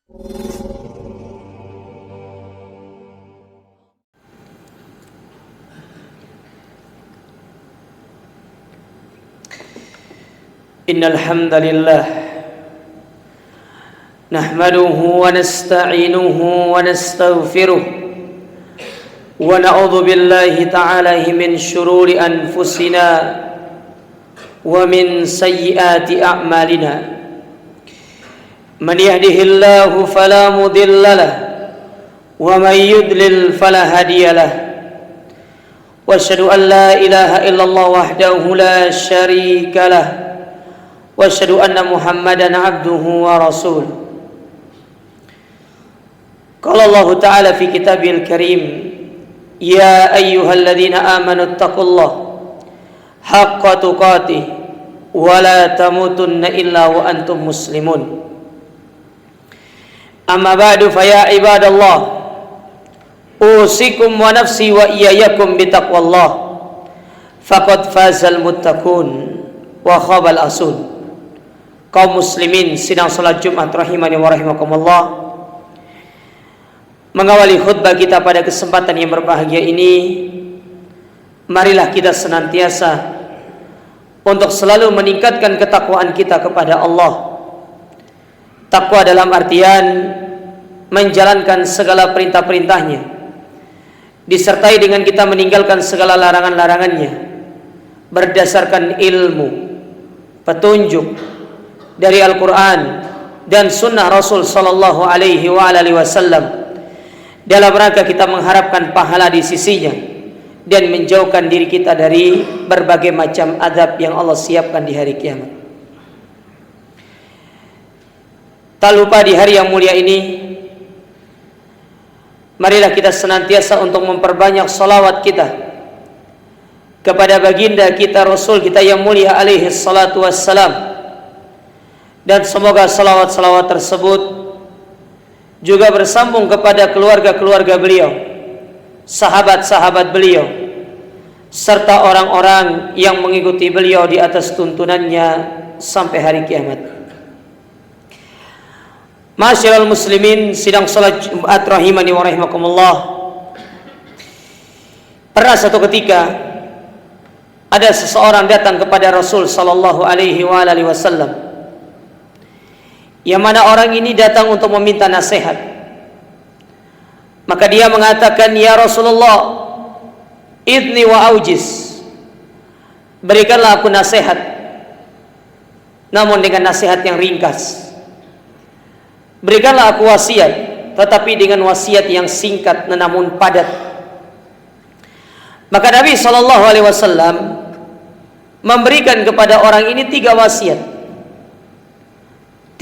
Innal hamdalillah nahmaduhu wa nasta'inuhu wa nastaghfiruh wa na'udzu billahi ta'ala min shururi anfusina wa min sayyiati a'malina. Man yahdihillahu fala mudilla lahu wa man yudlil fala hadiya lahu. Wa asyhadu an la ilaha illallah wahdahu la syarika lahu wa asyhadu anna Muhammadan abduhu wa rasuluh. Qala Allah ta'ala fi kitabil karim, ya ayyuhalladzina amanu taqullaha haqqa tuqatih wa la tamutunna illa wa antum muslimun. Amma ba'du fa ya ibadallah, usikum wa nafsi wa iyyakum bitaqwallah faqad fazal muttaqun wa khabal asun. Kaum muslimin sidang salat Jumat rahimani wa rahimakumullah, mengawali khutbah kita pada kesempatan yang berbahagia ini, marilah kita senantiasa untuk selalu meningkatkan ketakwaan kita kepada Allah. Takwa dalam artian menjalankan segala perintah-perintahnya, disertai dengan kita meninggalkan segala larangan-larangannya, berdasarkan ilmu, petunjuk dari Al-Quran dan Sunnah Rasul Sallallahu Alaihi Wasallam, dalam rangka kita mengharapkan pahala di sisinya dan menjauhkan diri kita dari berbagai macam azab yang Allah siapkan di hari kiamat. Tak lupa di hari yang mulia ini, marilah kita senantiasa untuk memperbanyak salawat kita kepada baginda kita, Rasul kita yang mulia alaihi salatu wassalam. Dan semoga salawat-salawat tersebut juga bersambung kepada keluarga-keluarga beliau, sahabat-sahabat beliau, serta orang-orang yang mengikuti beliau di atas tuntunannya sampai hari kiamat. Ma'asyiral muslimin sidang salat Jumat rahimani wa rahimakumullah. Pernah satu ketika ada seseorang datang kepada Rasul sallallahu alaihi wasallam, yang mana orang ini datang untuk meminta nasihat. Maka dia mengatakan, ya Rasulullah, idni wa aujiz, berikanlah aku nasihat, namun dengan nasihat yang ringkas. Berikanlah aku wasiat, tetapi dengan wasiat yang singkat namun padat. Maka Nabi SAW memberikan kepada orang ini 3 wasiat,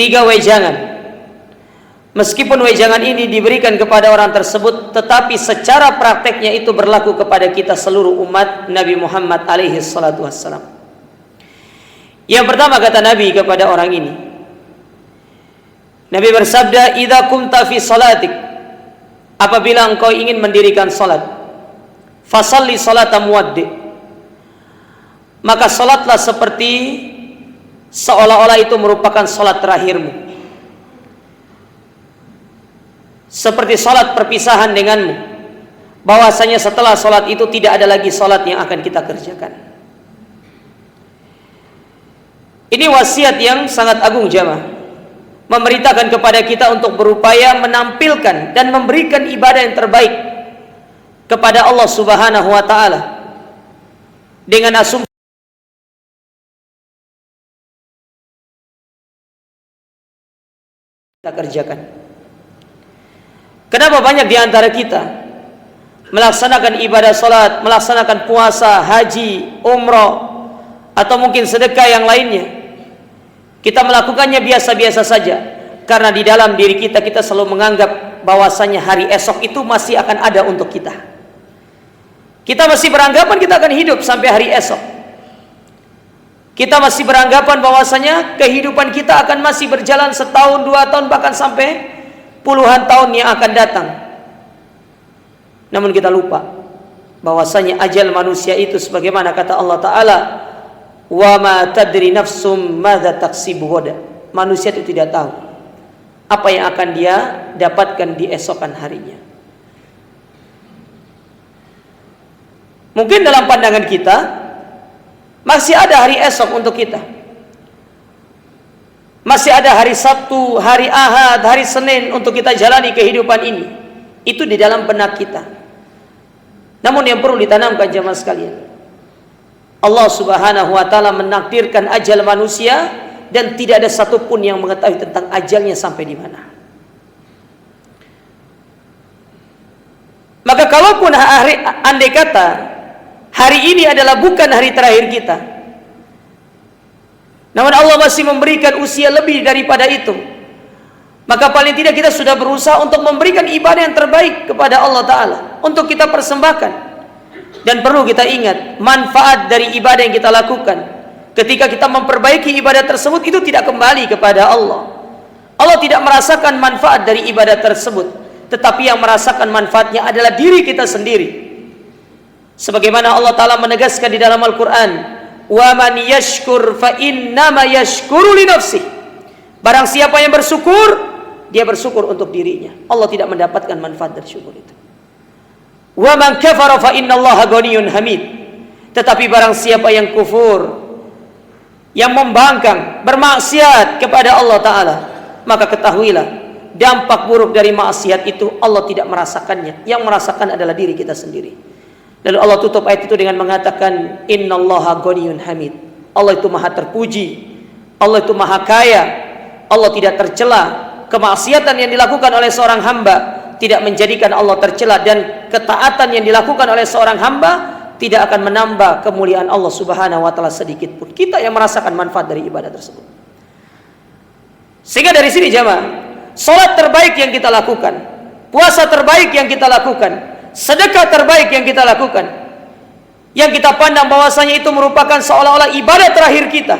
3 wejangan. Meskipun wejangan ini diberikan kepada orang tersebut, tetapi secara prakteknya itu berlaku kepada kita seluruh umat Nabi Muhammad alaihi salatu wassalam. Yang pertama kata Nabi kepada orang ini, Nabi bersabda, idza kumta fi salatik, apabila engkau ingin mendirikan salat, fasalli salata muwaddi, maka salatlah seperti seolah-olah itu merupakan salat terakhirmu, seperti salat perpisahan denganmu, bahwasanya setelah salat itu tidak ada lagi salat yang akan kita kerjakan. Ini wasiat yang sangat agung jamaah, memerintahkan kepada kita untuk berupaya menampilkan dan memberikan ibadah yang terbaik kepada Allah Subhanahu wa taala dengan asumsi kita kerjakan. Kenapa banyak di antara kita melaksanakan ibadah salat, melaksanakan puasa, haji, umrah, atau mungkin sedekah yang lainnya, kita melakukannya biasa-biasa saja, karena di dalam diri kita selalu menganggap bahwasanya hari esok itu masih akan ada untuk kita. Kita masih beranggapan kita akan hidup sampai hari esok. Kita masih beranggapan bahwasanya kehidupan kita akan masih berjalan setahun, 2 tahun, bahkan sampai puluhan tahun yang akan datang. Namun kita lupa bahwasanya ajal manusia itu sebagaimana kata Allah Ta'ala, wa ma tadri nafsum madza taksibu ghadan. Manusia itu tidak tahu apa yang akan dia dapatkan di esokan harinya. Mungkin dalam pandangan kita masih ada hari esok untuk kita. Masih ada hari Sabtu, hari Ahad, hari Senin untuk kita jalani kehidupan ini. Itu di dalam benak kita. Namun yang perlu ditanamkan jemaah sekalian, Allah Subhanahu wa taala menakdirkan ajal manusia dan tidak ada satupun yang mengetahui tentang ajalnya sampai di mana. Maka kalaupun andai kata hari ini adalah bukan hari terakhir kita, namun Allah masih memberikan usia lebih daripada itu, maka paling tidak kita sudah berusaha untuk memberikan ibadah yang terbaik kepada Allah Ta'ala, untuk kita persembahkan. Dan perlu kita ingat, manfaat dari ibadah yang kita lakukan ketika kita memperbaiki ibadah tersebut itu tidak kembali kepada Allah. Allah tidak merasakan manfaat dari ibadah tersebut, tetapi yang merasakan manfaatnya adalah diri kita sendiri. Sebagaimana Allah Ta'ala menegaskan di dalam Al-Quran, wa man yashkur fa innama yashkuru li nafsih. Barang siapa yang bersyukur, dia bersyukur untuk dirinya. Allah tidak mendapatkan manfaat dari syukur itu. Wa man kafara fa innallaha ghaniyyun hamid. Tetapi barang siapa yang kufur, yang membangkang, bermaksiat kepada Allah Ta'ala, maka ketahuilah dampak buruk dari maksiat itu Allah tidak merasakannya. Yang merasakan adalah diri kita sendiri. Lalu Allah tutup ayat itu dengan mengatakan, innallaha ghaniyyun hamid. Allah itu maha terpuji, Allah itu maha kaya, Allah tidak tercela. Kemaksiatan yang dilakukan oleh seorang hamba tidak menjadikan Allah tercela, dan ketaatan yang dilakukan oleh seorang hamba tidak akan menambah kemuliaan Allah Subhanahu wa taala sedikit pun. Kita yang merasakan manfaat dari ibadah tersebut. Sehingga dari sini jemaah, salat terbaik yang kita lakukan, puasa terbaik yang kita lakukan, sedekah terbaik yang kita lakukan, yang kita pandang bahwasanya itu merupakan seolah-olah ibadah terakhir kita,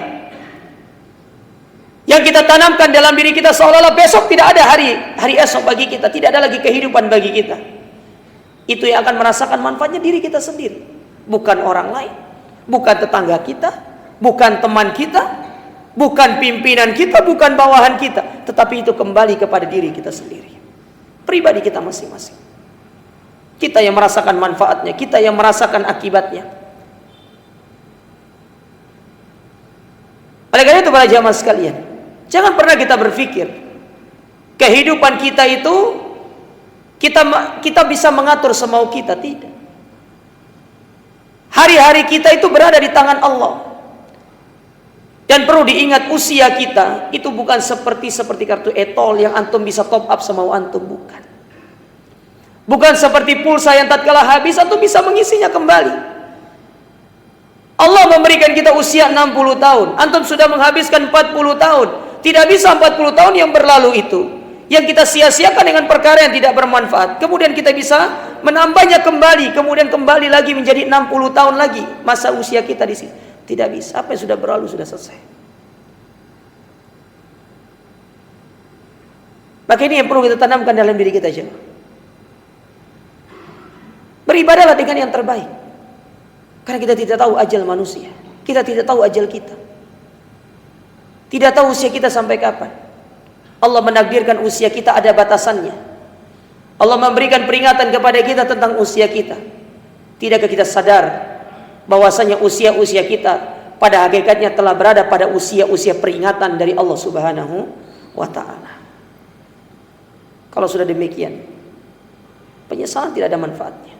yang kita tanamkan dalam diri kita seolah-olah besok tidak ada hari esok bagi kita, tidak ada lagi kehidupan bagi kita. Itu yang akan merasakan manfaatnya diri kita sendiri, bukan orang lain, bukan tetangga kita, bukan teman kita, bukan pimpinan kita, bukan bawahan kita, tetapi itu kembali kepada diri kita sendiri, pribadi kita masing-masing. Kita yang merasakan manfaatnya, kita yang merasakan akibatnya. Oleh karena itu para jamaah sekalian, jangan pernah kita berpikir kehidupan kita itu kita bisa mengatur semau kita. Tidak. Hari-hari kita itu berada di tangan Allah. Dan perlu diingat, usia kita itu bukan seperti kartu etol yang antum bisa top up semau antum, bukan. Bukan seperti pulsa yang tatkala habis antum bisa mengisinya kembali. Allah memberikan kita usia 60 tahun, antum sudah menghabiskan 40 tahun. Tidak bisa 40 tahun yang berlalu itu yang kita sia-siakan dengan perkara yang tidak bermanfaat. Kemudian kita bisa menambahnya kembali, kemudian kembali lagi menjadi 60 tahun lagi masa usia kita di sini. Tidak bisa. Apa yang sudah berlalu sudah selesai. Maka ini yang perlu kita tanamkan dalam diri kita, jemaah. Beribadahlah dengan yang terbaik. Karena kita tidak tahu ajal manusia. Kita tidak tahu ajal kita. Tidak tahu usia kita sampai kapan. Allah menakdirkan usia kita ada batasannya. Allah memberikan peringatan kepada kita tentang usia kita. Tidakkah kita sadar bahwasanya usia-usia kita pada hakikatnya telah berada pada usia-usia peringatan dari Allah Subhanahu wa taala. Kalau sudah demikian, penyesalan tidak ada manfaatnya.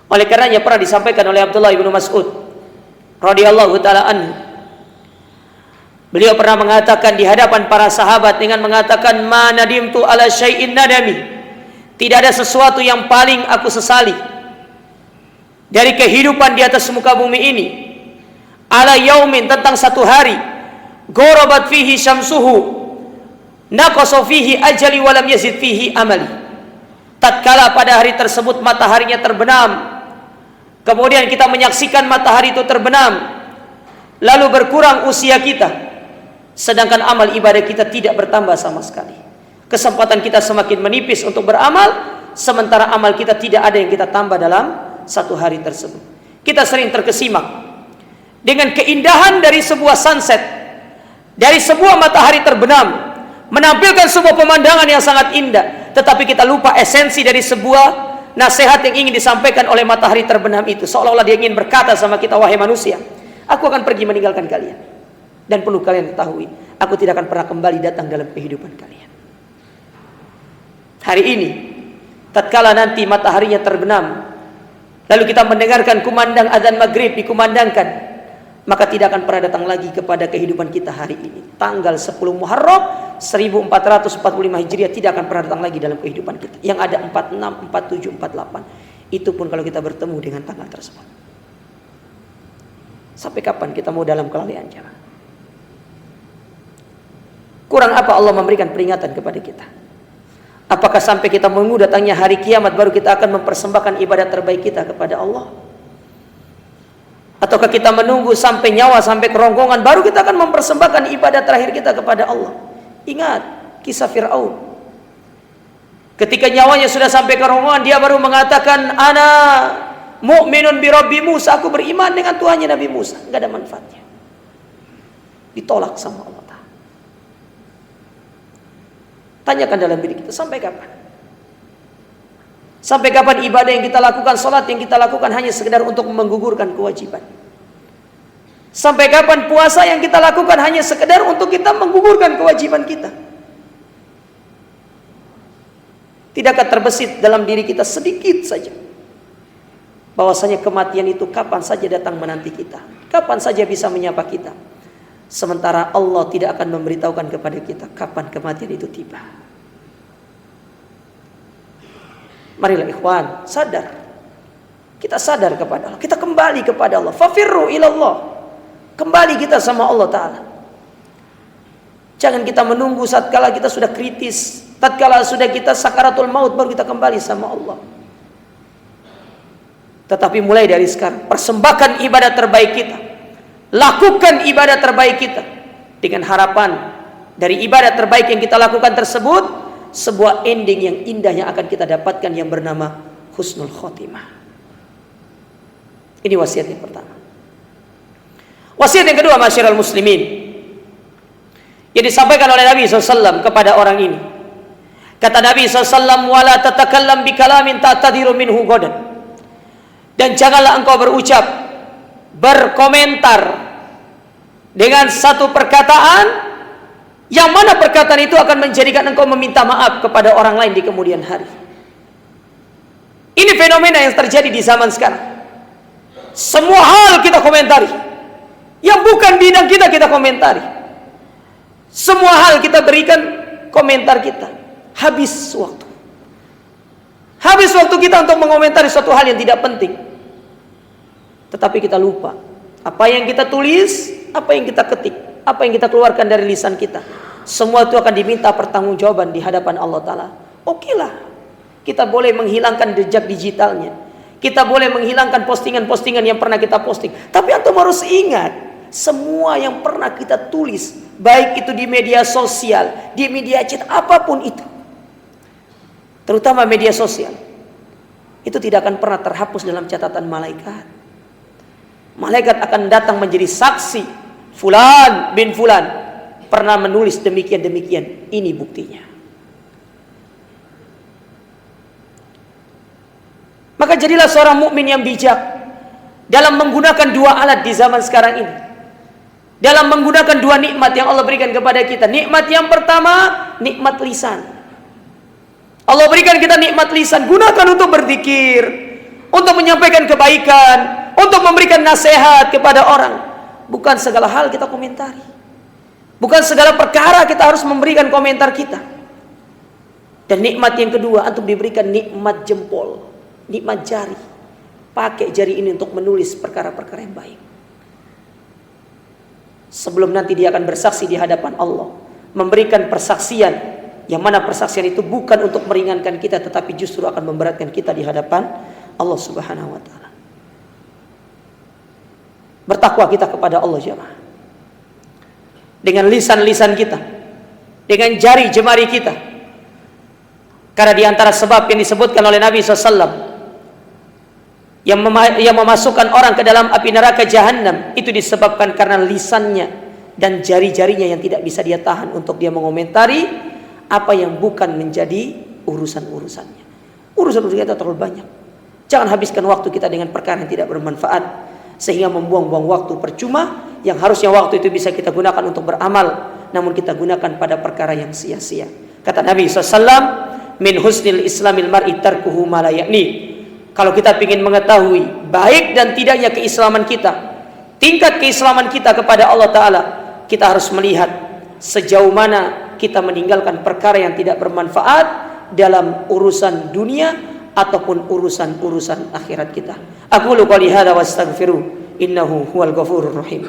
Oleh karenanya pernah disampaikan oleh Abdullah bin Mas'ud radhiyallahu taala anhu. Beliau pernah mengatakan di hadapan para sahabat dengan mengatakan, "Ma nadimtu ala syai'in nadami." Tidak ada sesuatu yang paling aku sesali dari kehidupan di atas muka bumi ini. Ala yaumin, tentang satu hari, gharabat fihi syamsuhu, naqasa fihi ajali wa lam yazid fihi amali. Tatkala pada hari tersebut mataharinya terbenam, kemudian kita menyaksikan matahari itu terbenam, lalu berkurang usia kita, sedangkan amal ibadah kita tidak bertambah sama sekali. Kesempatan kita semakin menipis untuk beramal, sementara amal kita tidak ada yang kita tambah dalam satu hari tersebut. Kita sering terkesimak dengan keindahan dari sebuah sunset, dari sebuah matahari terbenam. menampilkan sebuah pemandangan yang sangat indah, tetapi kita lupa esensi dari sebuah nasihat yang ingin disampaikan oleh matahari terbenam itu. Seolah-olah dia ingin berkata sama kita, wahai manusia, aku akan pergi meninggalkan kalian, dan perlu kalian ketahui, aku tidak akan pernah kembali datang dalam kehidupan kalian. Hari ini, tatkala nanti mataharinya terbenam, lalu kita mendengarkan kumandang azan maghrib dikumandangkan, maka tidak akan pernah datang lagi kepada kehidupan kita hari ini. Tanggal 10 Muharram 1445 Hijriah tidak akan pernah datang lagi dalam kehidupan kita. Yang ada 46, 47, 48. Itu pun kalau kita bertemu dengan tanggal tersebut. Sampai kapan kita mau dalam kelalaian jemaah? Kurang apa Allah memberikan peringatan kepada kita? Apakah sampai kita menunggu datangnya hari kiamat baru kita akan mempersembahkan ibadah terbaik kita kepada Allah? Ataukah kita menunggu sampai nyawa, sampai kerongkongan baru kita akan mempersembahkan ibadah terakhir kita kepada Allah? Ingat kisah Fir'aun. Ketika nyawanya sudah sampai kerongkongan, dia baru mengatakan, ana mu'minun bi Rabbi Musa, aku beriman dengan Tuhannya Nabi Musa. Enggak ada manfaatnya. Ditolak sama Allah Ta'ala. Tanyakan dalam diri kita, sampai kapan? Sampai kapan ibadah yang kita lakukan, salat yang kita lakukan hanya sekedar untuk menggugurkan kewajiban? Sampai kapan puasa yang kita lakukan hanya sekedar untuk kita menggugurkan kewajiban kita? Tidakkah terbesit dalam diri kita sedikit saja bahwasanya kematian itu kapan saja datang menanti kita, kapan saja bisa menyapa kita, sementara Allah tidak akan memberitahukan kepada kita kapan kematian itu tiba? Marilah ikhwan, sadar. Kita sadar kepada Allah. Kita kembali kepada Allah. Fafirru ilallah. Kembali kita sama Allah Ta'ala. Jangan kita menunggu tatkala kita sudah kritis, tatkala sudah kita sakaratul maut baru kita kembali sama Allah. Tetapi mulai dari sekarang, persembahkan ibadah terbaik kita. Lakukan ibadah terbaik kita. Dengan harapan dari ibadah terbaik yang kita lakukan tersebut, sebuah ending yang indah yang akan kita dapatkan yang bernama husnul khotimah. Ini wasiat yang pertama. Wasiat yang kedua, masyiral muslimin, yang disampaikan oleh Nabi SAW kepada orang ini. Kata Nabi SAW, wala tatakallam bikalamin ta'tadiru minhu godan. Dan janganlah engkau berucap, berkomentar dengan satu perkataan yang mana perkataan itu akan menjadikan engkau meminta maaf kepada orang lain di kemudian hari. Ini fenomena yang terjadi di zaman sekarang. Semua hal kita komentari, yang bukan bidang kita, kita komentari. Semua hal kita berikan komentar kita. Habis waktu. Habis waktu kita untuk mengomentari suatu hal yang tidak penting. Tetapi kita lupa apa yang kita tulis, apa yang kita ketik, apa yang kita keluarkan dari lisan kita, semua itu akan diminta pertanggungjawaban di hadapan Allah Ta'ala. Oke lah, kita boleh menghilangkan jejak digitalnya, kita boleh menghilangkan postingan-postingan yang pernah kita posting. Tapi antum harus ingat, semua yang pernah kita tulis, baik itu di media sosial, di media chat, apapun itu, terutama media sosial, itu tidak akan pernah terhapus dalam catatan malaikat. Malaikat akan datang menjadi saksi, fulan bin fulan pernah menulis demikian-demikian. Ini buktinya. Maka jadilah seorang mukmin yang bijak dalam menggunakan dua alat di zaman sekarang ini. Dalam menggunakan dua nikmat yang Allah berikan kepada kita. Nikmat yang pertama, nikmat lisan. Allah berikan kita nikmat lisan. Gunakan untuk berzikir, untuk menyampaikan kebaikan, untuk memberikan nasihat kepada orang. Bukan segala hal kita komentari. Bukan segala perkara kita harus memberikan komentar kita. Dan nikmat yang kedua, antum diberikan nikmat jempol, nikmat jari. Pakai jari ini untuk menulis perkara-perkara yang baik. Sebelum nanti dia akan bersaksi di hadapan Allah, memberikan persaksian, yang mana persaksian itu bukan untuk meringankan kita, tetapi justru akan memberatkan kita di hadapan Allah Subhanahu wa Ta'ala. Bertakwa kita kepada Allah jemaah, dengan lisan-lisan kita, dengan jari jemari kita. Karena di antara sebab yang disebutkan oleh Nabi SAW yang memasukkan orang ke dalam api neraka Jahannam, itu disebabkan karena lisannya dan jari-jarinya yang tidak bisa dia tahan untuk dia mengomentari apa yang bukan menjadi urusan-urusannya. Urusan-urusan kita terlalu banyak. Jangan habiskan waktu kita dengan perkara yang tidak bermanfaat sehingga membuang-buang waktu percuma yang harusnya waktu itu bisa kita gunakan untuk beramal, namun kita gunakan pada perkara yang sia-sia. Kata Nabi SAW, min husnil islamil mar'i tarkuhu ma la ya'ni. Kalau kita ingin mengetahui baik dan tidaknya keislaman kita, tingkat keislaman kita kepada Allah Ta'ala, kita harus melihat sejauh mana kita meninggalkan perkara yang tidak bermanfaat dalam urusan dunia ataupun urusan-urusan akhirat kita. Aqulu qouli hadza wa astaghfiru innahu huwal ghafurur rahim.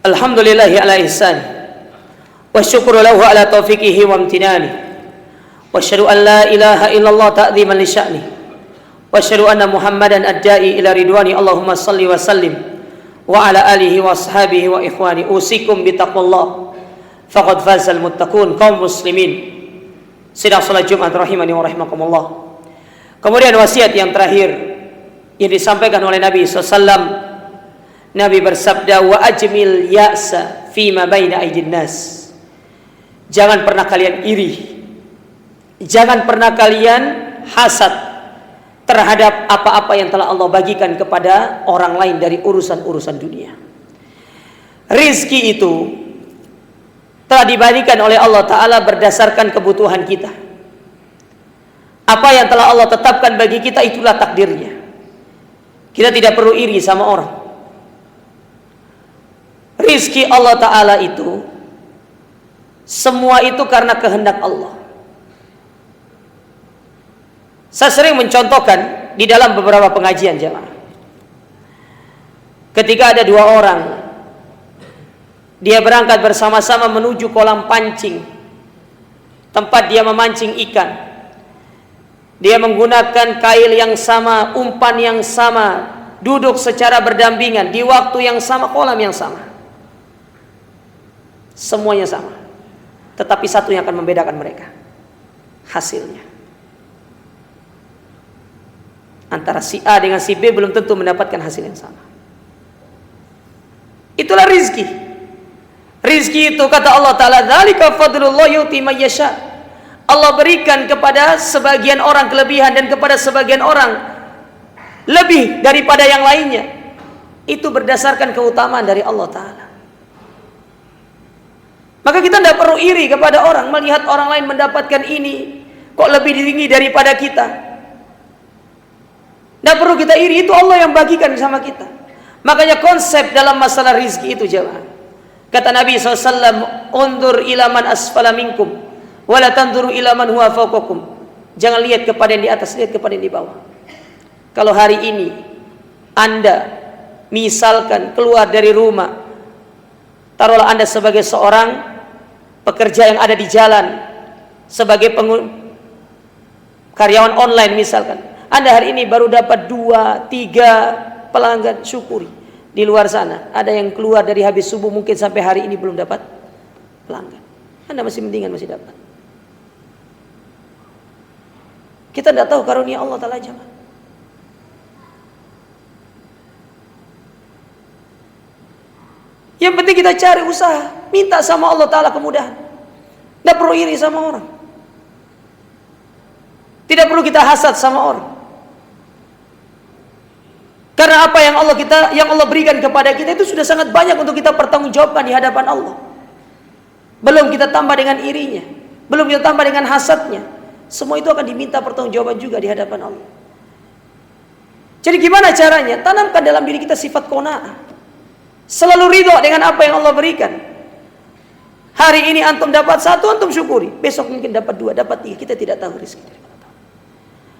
Alhamdulillahi ala ihsan wa syukru lahu ala taufiqihi wa amtinani wa asyhadu an la ilaha illallah ta'dhiman li sya'ni wa asyhadu anna muhammadan ad-da'i ila ridwani. Allahumma salli wa sallim wa ala alihi wa ashabihi wa ikhwani. Usikum bi taqwallah faqad fazal muttaqun. Kaum muslimin sidang salat Jumat rahimani wa rahimakumullah. Kemudian wasiat yang terakhir yang disampaikan oleh Nabi SAW. Nabi bersabda, wa ajmil ya'sa fima baina aydin nas. Jangan pernah kalian iri, jangan pernah kalian hasad terhadap apa-apa yang telah Allah bagikan kepada orang lain dari urusan-urusan dunia. Rizki itu telah diberikan oleh Allah Ta'ala berdasarkan kebutuhan kita. Apa yang telah Allah tetapkan bagi kita itulah takdirnya. Kita tidak perlu iri sama orang. Rizki Allah Ta'ala itu semua itu karena kehendak Allah. Saya sering mencontohkan di dalam beberapa pengajian jemaah. Ketika ada dua orang, dia berangkat bersama-sama menuju kolam pancing, tempat dia memancing ikan. Dia menggunakan kail yang sama, umpan yang sama, duduk secara berdampingan di waktu yang sama, kolam yang sama. Semuanya sama, tetapi satu yang akan membedakan mereka, hasilnya. Antara si A dengan si B belum tentu mendapatkan hasil yang sama. Itulah rizki. Rizki itu kata Allah Ta'ala, dzalika fadlullah yu'ti may yasha. Allah berikan kepada sebagian orang kelebihan dan kepada sebagian orang lebih daripada yang lainnya. Itu berdasarkan keutamaan dari Allah Ta'ala. Maka kita tidak perlu iri kepada orang, melihat orang lain mendapatkan ini kok lebih tinggi daripada kita. Tidak perlu kita iri, itu Allah yang bagikan sama kita. Makanya konsep dalam masalah rizki itu jemaah. Kata Nabi SAW, undur ila man asfala minkum wa la tanduru ila man huwa fawqakum. Jangan lihat kepada yang di atas, lihat kepada yang di bawah. Kalau hari ini Anda misalkan keluar dari rumah, taruhlah Anda sebagai seorang pekerja yang ada di jalan, sebagai karyawan online misalkan, Anda hari ini baru dapat 2, 3 pelanggan, syukuri. Di luar sana ada yang keluar dari habis subuh mungkin sampai hari ini belum dapat pelanggan. Anda masih mendingan masih dapat. Kita tidak tahu karunia Allah Ta'ala jemaah. Yang penting kita cari usaha, minta sama Allah Ta'ala kemudahan. Tidak perlu iri sama orang, tidak perlu kita hasad sama orang. Karena apa yang Allah berikan kepada kita itu sudah sangat banyak untuk kita pertanggungjawabkan di hadapan Allah. Belum kita tambah dengan irinya, belum kita tambah dengan hasadnya. Semua itu akan diminta pertanggungjawaban juga di hadapan Allah. Jadi gimana caranya? Tanamkan dalam diri kita sifat qanaah. Selalu ridho dengan apa yang Allah berikan. Hari ini antum dapat 1, antum syukuri. Besok mungkin dapat 2, dapat 3. Kita tidak tahu rezeki dari mana.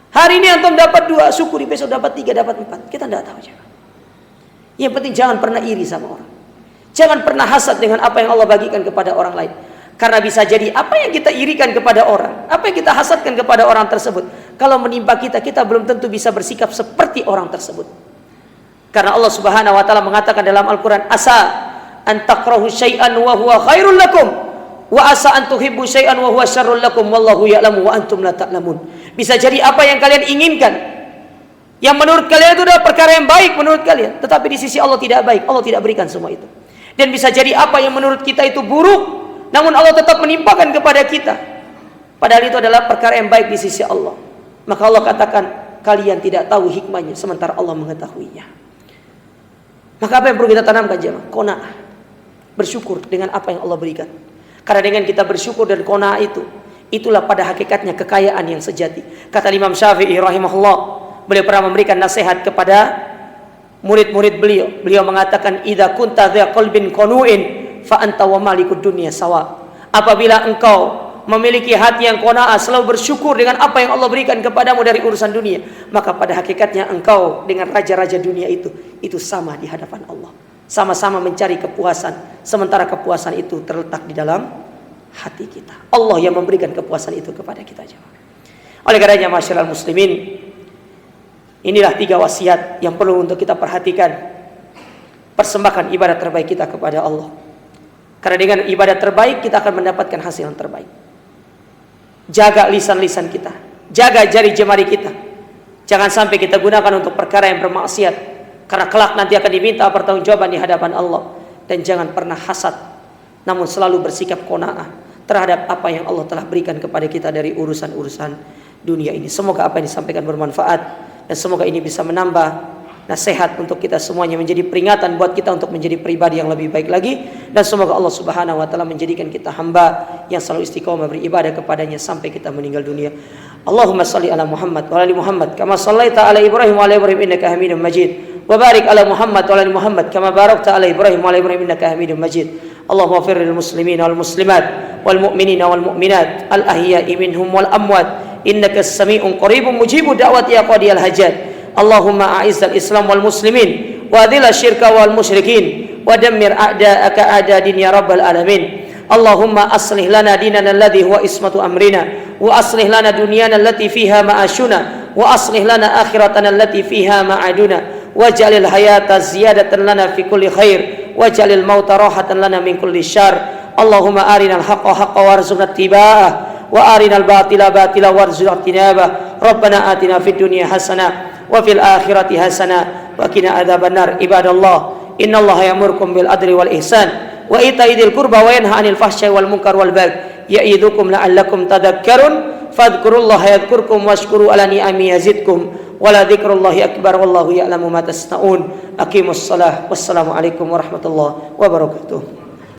Hari ini antum dapat 2, syukuri. Besok dapat 3, dapat 4. Kita tidak tahu. Yang penting jangan pernah iri sama orang. Jangan pernah hasad dengan apa yang Allah bagikan kepada orang lain. Karena bisa jadi apa yang kita irikan kepada orang, apa yang kita hasadkan kepada orang tersebut, kalau menimpa kita, kita belum tentu bisa bersikap seperti orang tersebut. Karena Allah Subhanahu wa taala mengatakan dalam Al-Qur'an, asa an takrahu syai'an wa huwa khairul lakum wa asa an tuhibbu syai'an wa huwa syarrul lakum wallahu ya'lamu wa antum la ta'lamun. Bisa jadi apa yang kalian inginkan Yang menurut kalian itu adalah perkara yang baik menurut kalian, tetapi di sisi Allah tidak baik. Allah tidak berikan semua itu. Dan bisa jadi apa yang menurut kita itu buruk, namun Allah tetap menimpakan kepada kita, padahal itu adalah perkara yang baik di sisi Allah. Maka Allah katakan, kalian tidak tahu hikmahnya, sementara Allah mengetahuinya. Maka apa yang perlu kita tanamkan jemaah? Qanaah. Bersyukur dengan apa yang Allah berikan. Karena dengan kita bersyukur dan qanaah itu, itulah pada hakikatnya kekayaan yang sejati. Kata Imam Syafi'i rahimahullah, beliau pernah memberikan nasihat kepada murid-murid beliau. Beliau mengatakan, idza kunta dza qalbin qanu'in fa anta wa malikud dunya sawa. Apabila engkau memiliki hati yang qanaah, selalu bersyukur dengan apa yang Allah berikan kepadamu dari urusan dunia, maka pada hakikatnya engkau dengan raja-raja dunia itu sama di hadapan Allah. Sama-sama mencari kepuasan, sementara kepuasan itu terletak di dalam hati kita. Allah yang memberikan kepuasan itu kepada kita. Oleh karenanya masyarakat muslimin, inilah 3 wasiat yang perlu untuk kita perhatikan. Persembahkan ibadah terbaik kita kepada Allah. Karena dengan ibadah terbaik kita akan mendapatkan hasil yang terbaik. Jaga lisan-lisan kita, jaga jari jemari kita. Jangan sampai kita gunakan untuk perkara yang bermaksiat, karena kelak nanti akan diminta pertanggungjawaban di hadapan Allah. Dan jangan pernah hasad, namun selalu bersikap qanaah terhadap apa yang Allah telah berikan kepada kita dari urusan-urusan dunia ini. Semoga apa yang disampaikan bermanfaat, dan semoga ini bisa menambah nasihat untuk kita semuanya, menjadi peringatan buat kita untuk menjadi pribadi yang lebih baik lagi. Dan semoga Allah Subhanahu wa taala menjadikan kita hamba yang selalu istiqomah beribadah kepadanya sampai kita meninggal dunia. Allahumma salli ala Muhammad wa ala ali Muhammad kama shallaita ala Ibrahim wa ala Ibrahim innaka Hamidum Majid. Wa barik ala Muhammad wa ala ali Muhammad kama barakta ala Ibrahim wa ala Ibrahim innaka Hamidum Majid. Allahumma ighfir lil muslimin wal muslimat wal mu'minin wal mu'minat al ahya'i minhum wal amwat innaka as-sami'un qaribun mujibud da'wati ya qadiyal hajat. Allahumma a'izzal Islam wal muslimin wa adhil syirka wal musyrikin wa dammir a'da'aka a'da din ya rabbal alamin. Allahumma aslih lana dinana alladhi huwa ismatu amrina wa aslih lana dunyana allati fiha ma'ashuna wa aslih lana akhiratana allati fiha ma'aduna waj'alil hayata ziyadatan lana fi kulli khair waj'alil mauta rahatan lana min kulli syarr. Allahumma arinal haqqa haqqan warzuqna ittiba'ah wa arinal batila batila warzuqna ijtinabah. Rabbana atina fid dunya hasanah wa fil akhirati hasanah wa qina adzabannar. Ibadallah, innallaha ya'murukum bil adli wal ihsan wa ita'i dzil qurba wa yanha 'anil fahsya'i wal munkar wal baghi ya'idukum la'allakum tadhakkarun fadhkurullaha yadhkurkum washkuru 'ala ni'ami yazidkum wa la dzikrullahi akbar wallahu ya'lamu ma tasna'un. Aqimus shalah. Wassalamu alaikum warahmatullahi wabarakatuh.